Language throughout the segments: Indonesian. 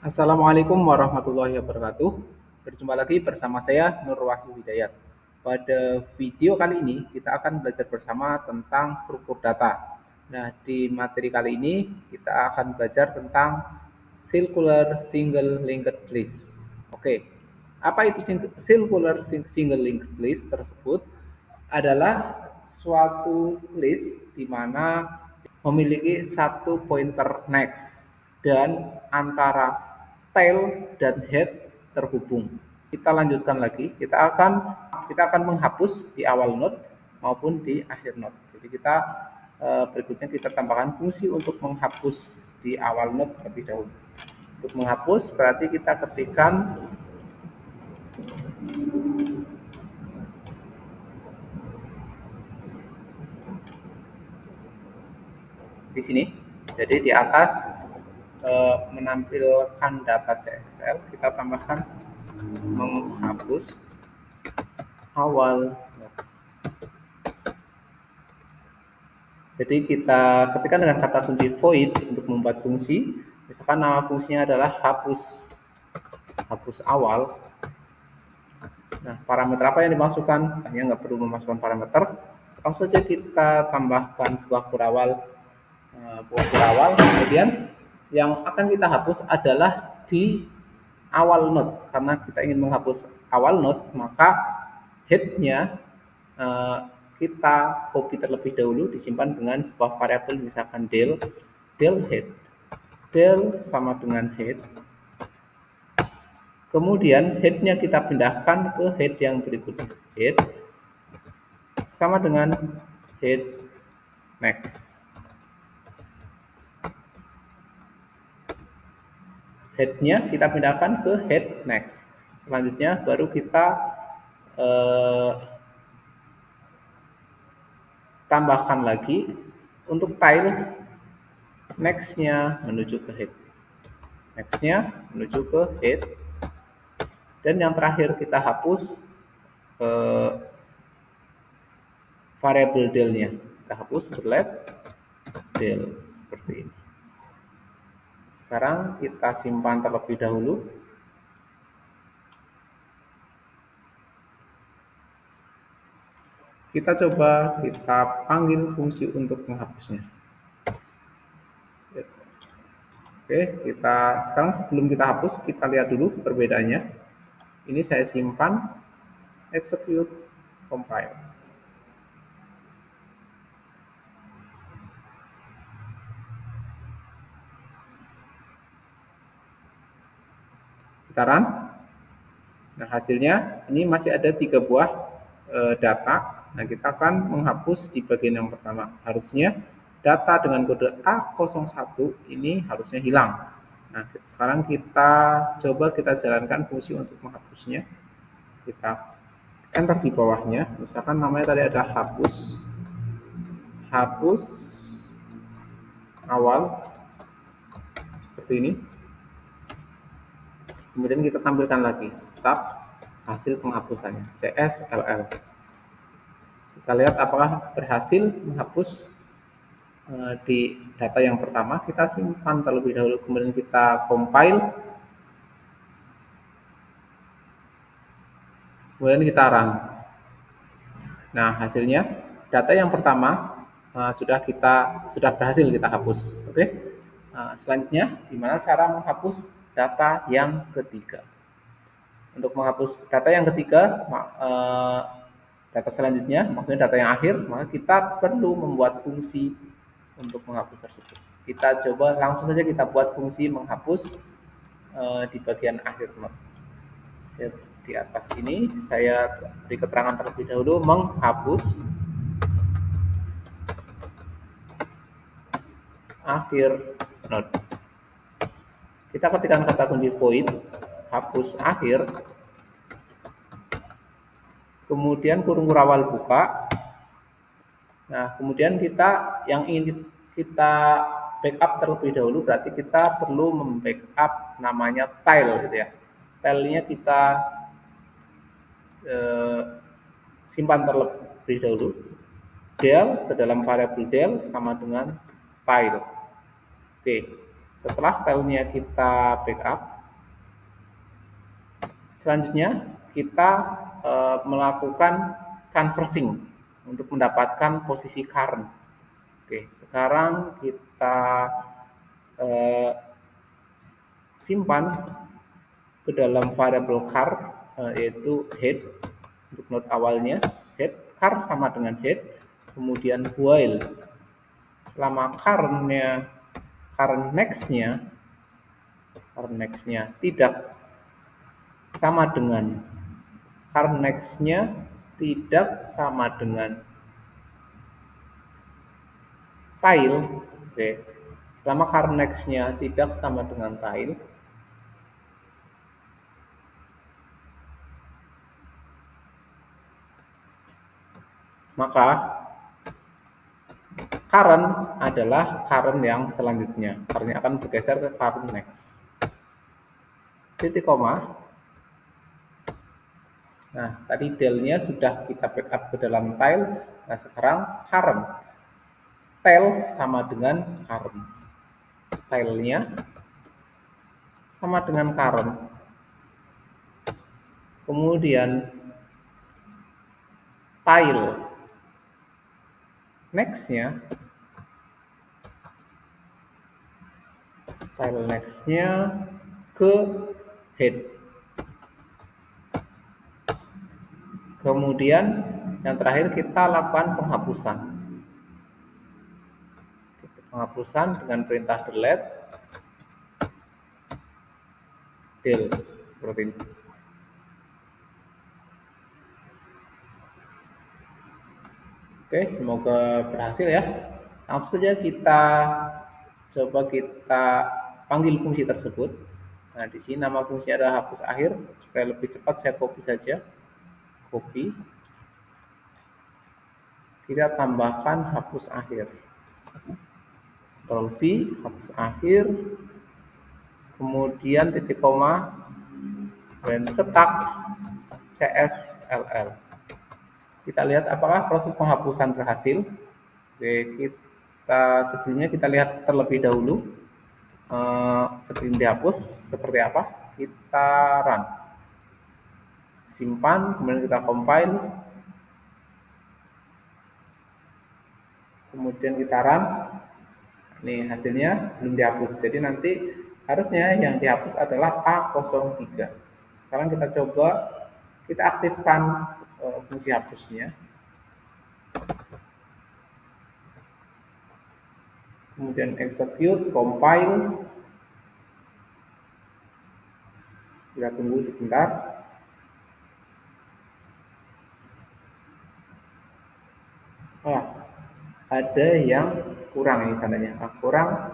Assalamualaikum warahmatullahi wabarakatuh. Berjumpa lagi bersama saya Nur Wahyu Hidayat. Pada video kali ini kita akan belajar bersama tentang struktur data. Nah, di materi kali ini kita akan belajar tentang circular single linked list. Oke. Apa itu circular single linked list tersebut? Adalah suatu list di mana memiliki satu pointer next dan antara tail dan head terhubung. Kita lanjutkan lagi, kita akan menghapus di awal node maupun di akhir node. Jadi berikutnya kita tambahkan fungsi untuk menghapus di awal node terlebih dahulu. Untuk menghapus berarti kita ketikkan di sini. Jadi di atas menampilkan data CSSL, kita tambahkan menghapus awal. Jadi kita ketikkan dengan kata kunci void untuk membuat fungsi. Misalkan nama fungsinya adalah hapus awal. Nah, parameter apa yang dimasukkan? Hanya nggak perlu memasukkan parameter. Langsung saja kita tambahkan buah kurawal. Kemudian yang akan kita hapus adalah di awal node. Karena kita ingin menghapus awal node, maka head-nya kita copy terlebih dahulu, disimpan dengan sebuah variabel misalkan del head. Del sama dengan head. Kemudian head-nya kita pindahkan ke head yang berikutnya. Head sama dengan head next. Head-nya kita pindahkan ke head next. Selanjutnya baru kita tambahkan lagi untuk tail, next-nya menuju ke head. Next-nya menuju ke head. Dan yang terakhir kita hapus variabel del-nya. Kita hapus delete del seperti ini. Sekarang kita simpan terlebih dahulu. Kita coba kita panggil fungsi untuk menghapusnya. Oke, sekarang sebelum kita hapus, kita lihat dulu perbedaannya. Ini saya simpan, execute, compile. Kita run. Nah, hasilnya ini masih ada 3 buah data. Nah, kita akan menghapus di bagian yang pertama. Harusnya data dengan kode A01 ini harusnya hilang. Nah, sekarang kita coba kita jalankan fungsi untuk menghapusnya. Kita enter di bawahnya. Misalkan namanya tadi ada hapus awal seperti ini. Kemudian kita tampilkan lagi tab hasil penghapusannya CSLL. Kita lihat apakah berhasil menghapus di data yang pertama. Kita simpan terlebih dahulu, kemudian kita compile, kemudian kita run. Nah, hasilnya data yang pertama sudah berhasil kita hapus. Oke. Selanjutnya gimana cara menghapus data yang ketiga? Untuk menghapus data yang ketiga, data selanjutnya, maksudnya data yang akhir, maka kita perlu membuat fungsi untuk menghapus tersebut. Kita coba langsung saja kita buat fungsi menghapus di bagian akhir node. Di atas ini saya beri keterangan terlebih dahulu, menghapus akhir node. Kita ketikkan kata kunci void hapus akhir, kemudian kurung kurawal buka. Nah, kemudian yang ingin kita backup terlebih dahulu, berarti kita perlu membackup namanya tail gitu ya. Tailnya kita simpan terlebih dahulu. Del ke dalam variabel del sama dengan tail. Oke, setelah tailnya kita backup, Selanjutnya kita melakukan canvassing untuk mendapatkan posisi current. Oke, sekarang kita simpan ke dalam variable char, yaitu head untuk node awalnya. Head char sama dengan head, kemudian while selama current nextnya tidak sama dengan tile. Oke, selama current nextnya tidak sama dengan tile, maka current adalah current yang selanjutnya. Current akan bergeser ke current next. Titik koma. Nah, tadi del-nya sudah kita backup ke dalam tile. Nah, sekarang current. Tile sama dengan current. Tile-nya sama dengan current. Kemudian tile next-nya ke head. Kemudian yang terakhir kita lakukan penghapusan dengan perintah delete del seperti ini. Oke, semoga berhasil ya. Langsung saja kita panggil fungsi tersebut. Nah, di sini nama fungsi adalah hapus akhir. Supaya lebih cepat saya copy saja. Copy. Kita tambahkan hapus akhir. Ctrl V, hapus akhir. Kemudian titik koma dan cetak CSLL. Kita lihat apakah proses penghapusan berhasil. Oke, sebelumnya kita lihat terlebih dahulu screen dihapus seperti apa. Kita run, simpan, kemudian kita compile, kemudian kita run. Ini hasilnya belum dihapus, jadi nanti harusnya yang dihapus adalah A03. Sekarang kita coba, kita aktifkan fungsi hapusnya. Kemudian execute, compile. Kita tunggu sebentar. Ada yang kurang ini tandanya. Kurang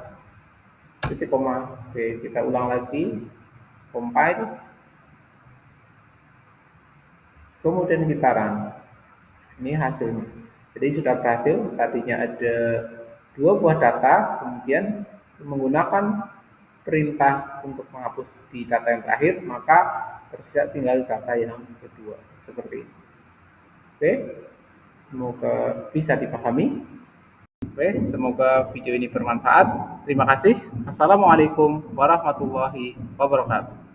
titik koma. Oke, kita ulang lagi. Compile. Kemudian kita run. Ini hasilnya. Jadi sudah berhasil. Tadinya ada 2 buah data, kemudian menggunakan perintah untuk menghapus di data yang terakhir, maka tersisa tinggal data yang kedua, seperti ini. Oke, semoga bisa dipahami. Oke, semoga video ini bermanfaat. Terima kasih. Assalamualaikum warahmatullahi wabarakatuh.